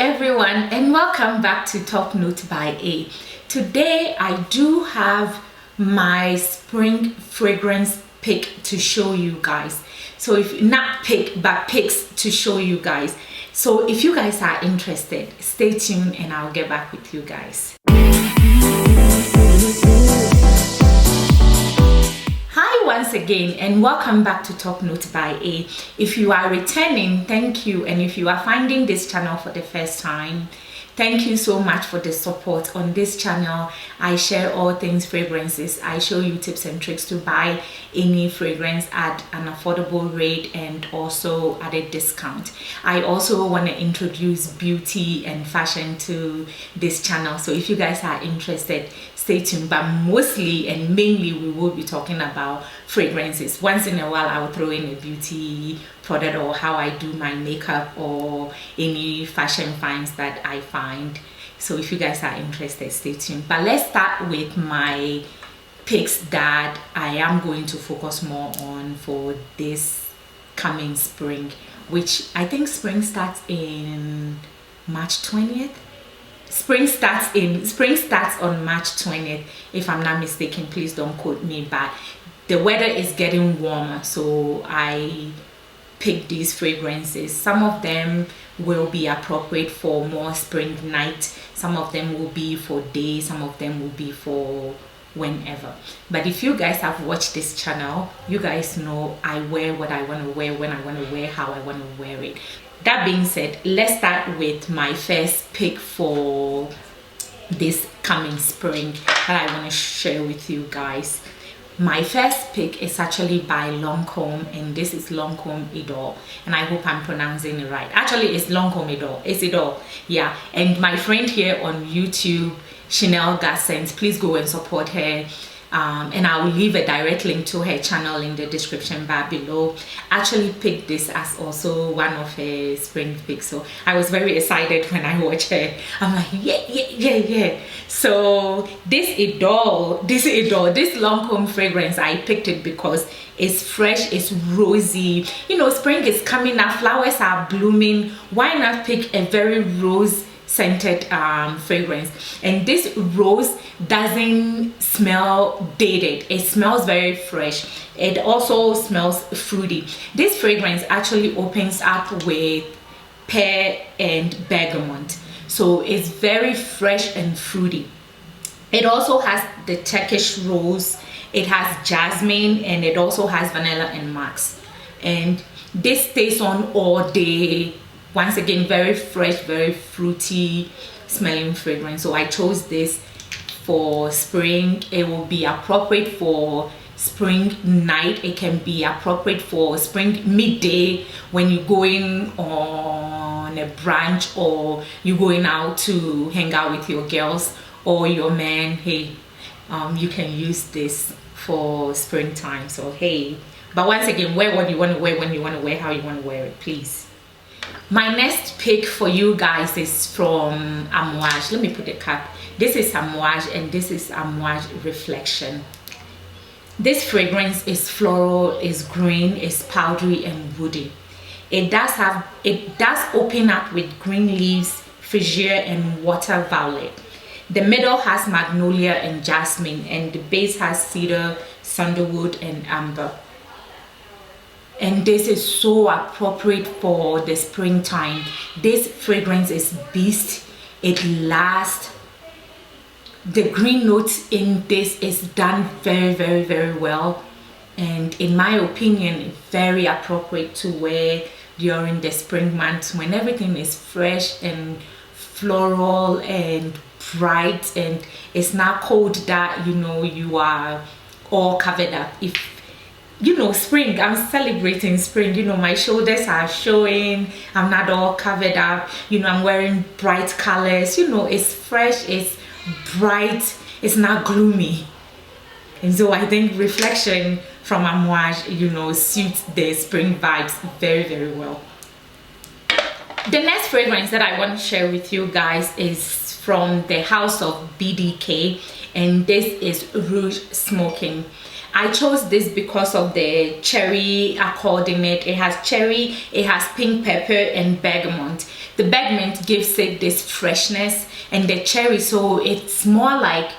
everyone, and welcome back to Top Note by A. Today I do have my spring fragrance pick to show you guys. So if not pick but picks to show you guys. So if you guys are interested, stay tuned and I'll get back with you guys. Hi once again, and welcome back to Top Note by A. If you are returning, thank you, and if you are finding this channel for the first time, thank you so much for the support. On this channel I share all things fragrances. I show you tips and tricks to buy any fragrance at an affordable rate and also at a discount. I also want to introduce beauty and fashion to this channel, so if you guys are interested, stay tuned. But mostly and mainly we will be talking about fragrances. Once in a while I will throw in a beauty product or how I do my makeup or any fashion finds that I find. So if you guys are interested, stay tuned. But let's start with my picks that I am going to focus more on for this coming spring, which I think spring starts in March 20th. Spring starts on March 20th, if I'm not mistaken. Please don't quote me, but the weather is getting warmer, so I picked these fragrances. Some of them will be appropriate for more spring night, some of them will be for day, some of them will be for whenever. But if you guys have watched this channel, you guys know I wear what I want to wear, when I want to wear, how I want to wear it. That being said, let's start with my first pick for this coming spring that I want to share with you guys. My first pick is actually by Lancome, and this is Lancome-Idole, and I hope I'm pronouncing it right. Actually, it's Lancome-Idole. It's Idole, yeah. And my friend here on YouTube, Chanel Gassens, please go and support her. And I will leave a direct link to her channel in the description bar below. Actually picked this as also one of her spring picks, so I was very excited when I watched her. I'm like, yeah. So this Lancome fragrance, I picked it because it's fresh, it's rosy. You know, spring is coming up, flowers are blooming. Why not pick a very rose scented fragrance? And this rose doesn't smell dated, it smells very fresh. It also smells fruity. This fragrance actually opens up with pear and bergamot, so it's very fresh and fruity. It also has the Turkish rose, it has jasmine, and it also has vanilla and musk. And this stays on all day. Once again, very fresh, very fruity smelling fragrance. So I chose this for spring. It will be appropriate for spring night. It can be appropriate for spring midday when you're going on a brunch or you're going out to hang out with your girls or your man. Hey, you can use this for springtime. So hey, but once again, wear what you want to wear, when you want to wear, how you want to wear it, please. My next pick for you guys is from Amouage. Let me put the cap. This is Amouage, and this is Amouage-Reflection. This fragrance is floral, is green, is powdery and woody. It does open up with green leaves, freesia and water violet. The middle has magnolia and jasmine, and the base has cedar, sandalwood and amber. And this is so appropriate for the springtime. This fragrance is beast. It lasts. The green notes in this is done very well, and in my opinion, very appropriate to wear during the spring months when everything is fresh and floral and bright, and it's not cold that you know you are all covered up. If you know, spring, I'm celebrating spring, you know, my shoulders are showing, I'm not all covered up, you know, I'm wearing bright colors, you know, it's fresh, it's bright, it's not gloomy. And so I think Reflection from Amouage, you know, suits the spring vibes very well. The next fragrance that I want to share with you guys is from the house of BDK, and this is Rouge Smoking. I chose this because of the cherry accord in it. It has cherry, it has pink pepper and bergamot. the bergamot gives it this freshness, and the cherry, so it's more like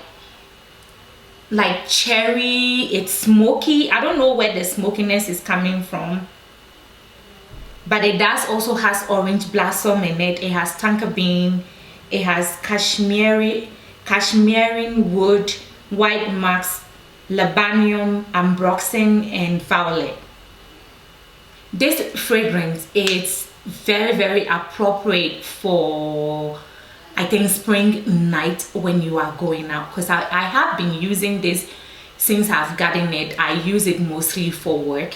cherry. It's smoky. I don't know where the smokiness is coming from, but it does also has orange blossom in it. It has tonka bean, it has cashmere wood, white musk, labanium, ambroxan, and violet. This fragrance is very, very appropriate for, I think, spring night when you are going out, because I have been using this since I've gotten it. I use it mostly for work.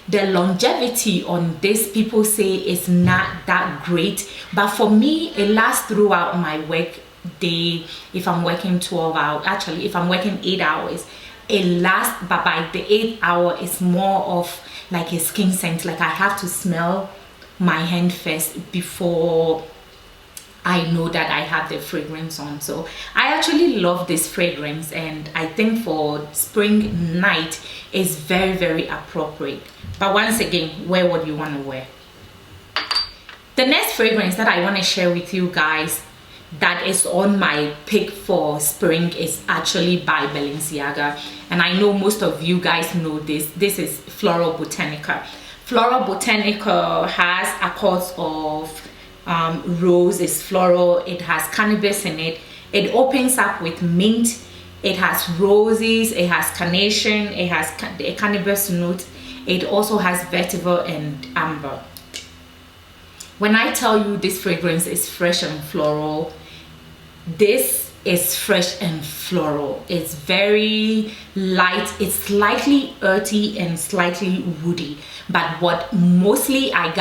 The longevity on this, people say, is not that great, but for me it lasts throughout my work day. If I'm working 12 hours, actually if I'm working 8 hours, it lasts, but by the 8th hour it's more of like a skin scent. Like I have to smell my hand first before I know that I have the fragrance on. So I actually love this fragrance, and I think for spring night is very, very appropriate. But once again, wear what you want to wear. The next fragrance that I want to share with you guys that is on my pick for spring is actually by Balenciaga, and I know most of you guys know this. This is Florabotanica. Florabotanica has accords of rose, is floral, it has cannabis in it, it opens up with mint, it has roses, it has carnation, it has a cannabis note, it also has vetiver and amber. When I tell you this fragrance is fresh and floral, this is fresh and floral. It's very light, it's slightly earthy and slightly woody, but what mostly I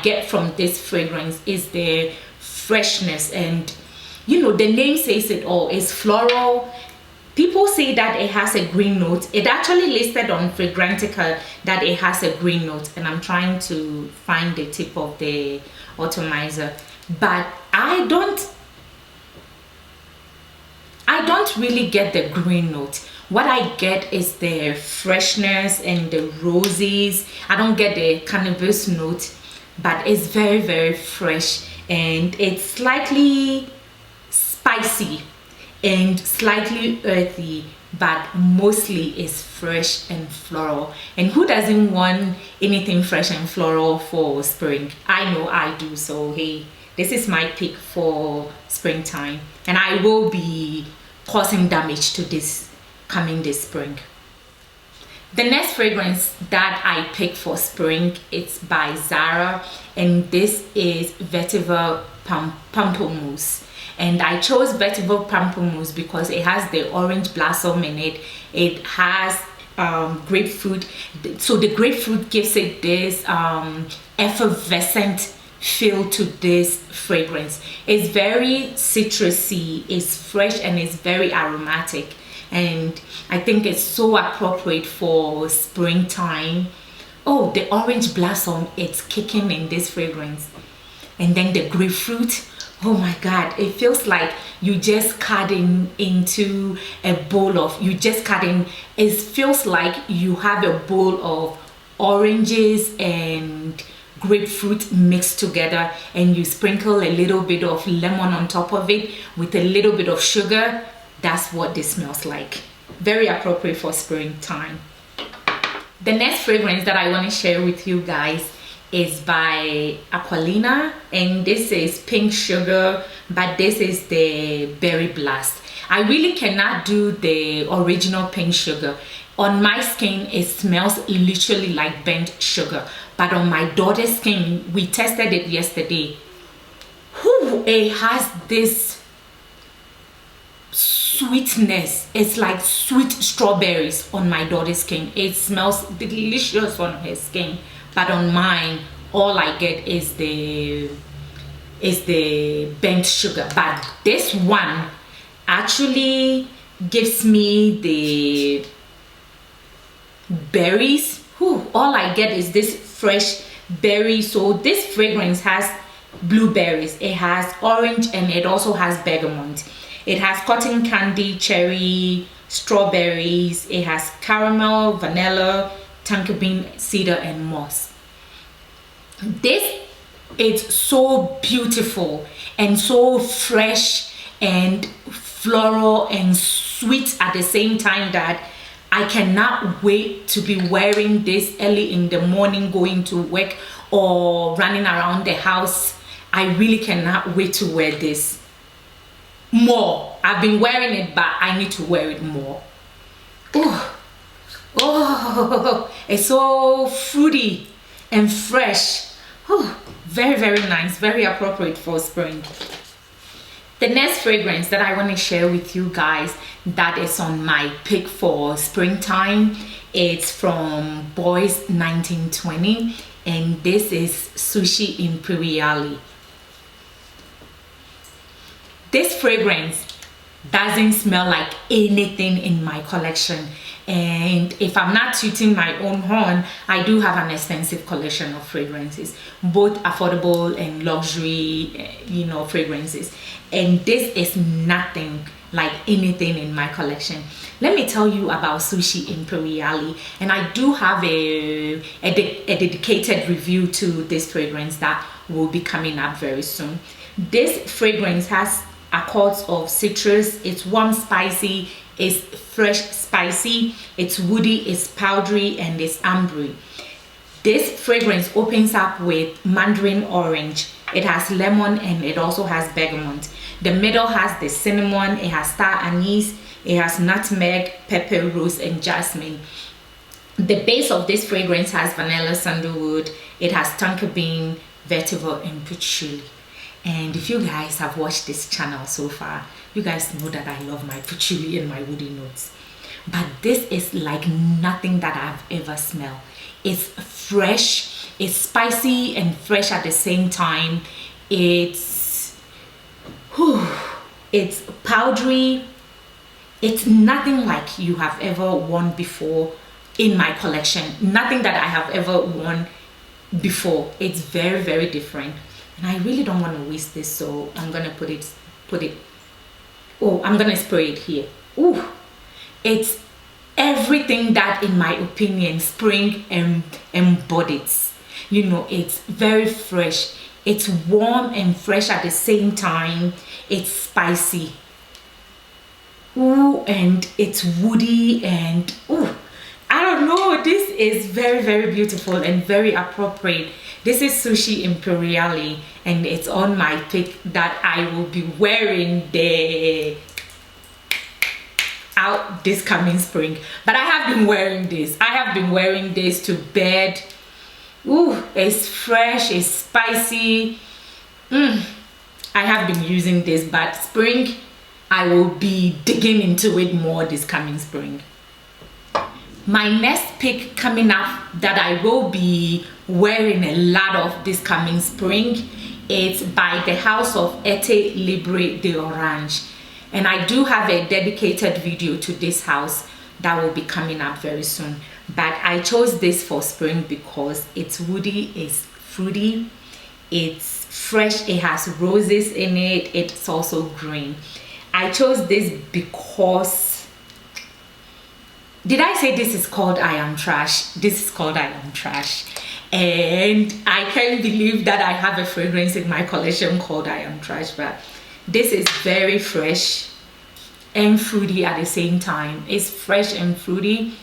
get from this fragrance is the freshness, and you know, the name says it all. It's floral. People say that it has a green note. It actually listed on Fragrantica that it has a green note, and I'm trying to find the tip of the atomizer, but I don't really get the green note. What I get is the freshness and the roses. I don't get the cannabis note, but it's very, very fresh, and it's slightly spicy and slightly earthy, but mostly is fresh and floral. And who doesn't want anything fresh and floral for spring? I know I do. So hey, this is my pick for springtime, and I will be causing damage to this coming this spring. The next fragrance that I picked for spring, it's by Zara, and this is Vetiver Pamplemousse. And I chose Vetiver Pamplemousse because it has the orange blossom in it. It has grapefruit, so the grapefruit gives it this effervescent feel to this fragrance. It's very citrusy, it's fresh, and it's very aromatic, and I think it's so appropriate for springtime. Oh, the orange blossom, it's kicking in this fragrance, and then the grapefruit, oh my god, it feels like you just cut into a bowl of, it feels like you have a bowl of oranges and grapefruit mixed together, and you sprinkle a little bit of lemon on top of it with a little bit of sugar. That's what this smells like. Very appropriate for springtime. The next fragrance that I want to share with you guys is by Aqualina, and this is pink sugar, but this is the berry blast. I really cannot do the original pink sugar. On my skin, it smells literally like burnt sugar, but on my daughter's skin, we tested it yesterday. It has this sweetness. It's like sweet strawberries on my daughter's skin. It smells delicious on her skin, but on mine, all I get is the burnt sugar. But this one actually gives me the berries. All I get is this fresh berry. So this fragrance has blueberries, it has orange, and it also has bergamot. It has cotton candy, cherry, strawberries, it has caramel, vanilla, tonka bean, cedar, and moss. This It's so beautiful and so fresh and floral and sweet at the same time that I cannot wait to be wearing this early in the morning going to work or running around the house. I really cannot wait to wear this more. I've been wearing it, but I need to wear it more. Oh, it's so fruity and fresh. Oh, very, very nice, very appropriate for spring. The next fragrance that I want to share with you guys that is on my pick for springtime, it's from Bois 1920, and this is Sushi Imperiale. This fragrance doesn't smell like anything in my collection, and if I'm not tooting my own horn, I do have an extensive collection of fragrances, both affordable and luxury, you know, fragrances, and this is nothing like anything in my collection. Let me tell you about Sushi Imperiale, and I do have a dedicated review to this fragrance that will be coming up very soon. This fragrance has accords of citrus, it's warm spicy, it's fresh spicy, it's woody, it's powdery, and it's ambery. This fragrance opens up with mandarin orange, it has lemon, and it also has bergamot. The middle has the cinnamon, it has star anise, it has nutmeg, pepper, rose, and jasmine. The base of this fragrance has vanilla, sandalwood, it has tonka bean, vetiver, and patchouli. And if you guys have watched this channel so far, you guys know that I love my patchouli and my woody notes. But this is like nothing that I've ever smelled. It's fresh, it's spicy and fresh at the same time. It's powdery. It's nothing like you have ever worn before in my collection. Nothing that I have ever worn before. It's very, very different. And I really don't want to waste this, so I'm gonna I'm gonna spray it here. Ooh, it's everything that, in my opinion, spring embodies. You know, it's very fresh, it's warm and fresh at the same time, it's spicy, ooh, and it's woody, and ooh, I don't know, this is very, very beautiful and very appropriate. This is Sushi Imperiale, and it's on my pick that I will be wearing out this coming spring. But I have been wearing this. I have been wearing this to bed. Ooh, it's fresh, it's spicy. I have been using this, but spring, I will be digging into it more this coming spring. My next pick coming up that I will be wearing a lot of this coming spring, it's by the house of Etat Libre de Orange, and I do have a dedicated video to this house that will be coming up very soon. But I chose this for spring because it's woody, it's fruity, it's fresh, it has roses in it, it's also green. I chose this because, did I say this is called I Am Trash? This is called I Am Trash. And I can't believe that I have a fragrance in my collection called I Am Trash, but this is very fresh and fruity at the same time. It's fresh and fruity.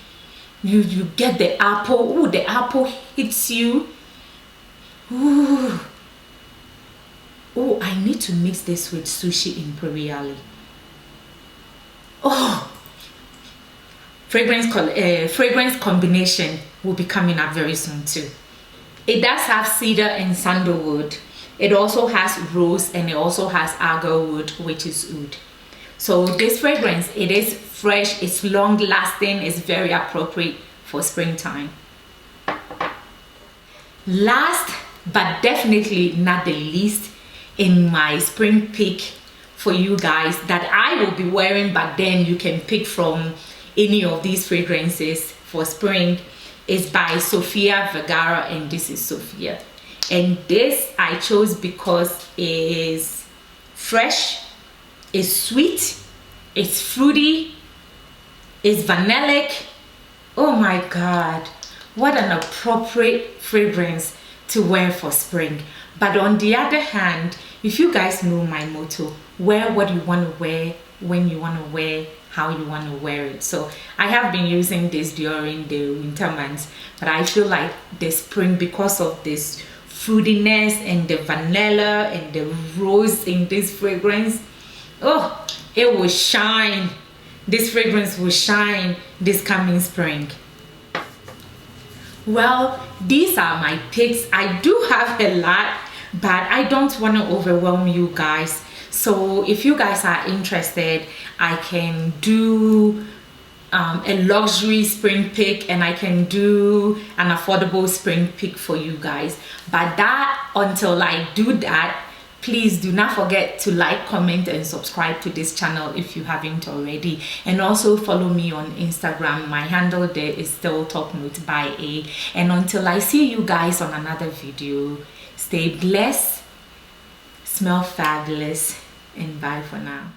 You get the apple. Ooh, the apple hits you. Ooh. Oh, I need to mix this with Sushi Imperiale. Oh, fragrance combination will be coming up very soon too. It does have cedar and sandalwood. It also has rose, and it also has agarwood, which is oud. So this fragrance, it is fresh, it's long lasting, it's very appropriate for springtime. Last but definitely not the least, in my spring pick for you guys that I will be wearing, but then you can pick from any of these fragrances for spring, is by Sofia Vergara, and this is Sofia. And this I chose because it's fresh, it's sweet, it's fruity, it's vanillic. Oh my god, what an appropriate fragrance to wear for spring. But on the other hand, if you guys know my motto, wear what you want to wear, when you want to wear, how you want to wear it. So I have been using this during the winter months, but I feel like the spring, because of this fruitiness and the vanilla and the rose in this fragrance, oh, it will shine. This fragrance will shine this coming spring. Well, these are my picks. I do have a lot, but I don't want to overwhelm you guys. So if you guys are interested, I can do a luxury spring pick, and I can do an affordable spring pick for you guys. But that, until I do that, please do not forget to like, comment, and subscribe to this channel if you haven't already. And also follow me on Instagram. My handle there is still TopNoteByA. And until I see you guys on another video, stay blessed, smell fabulous, and bye for now.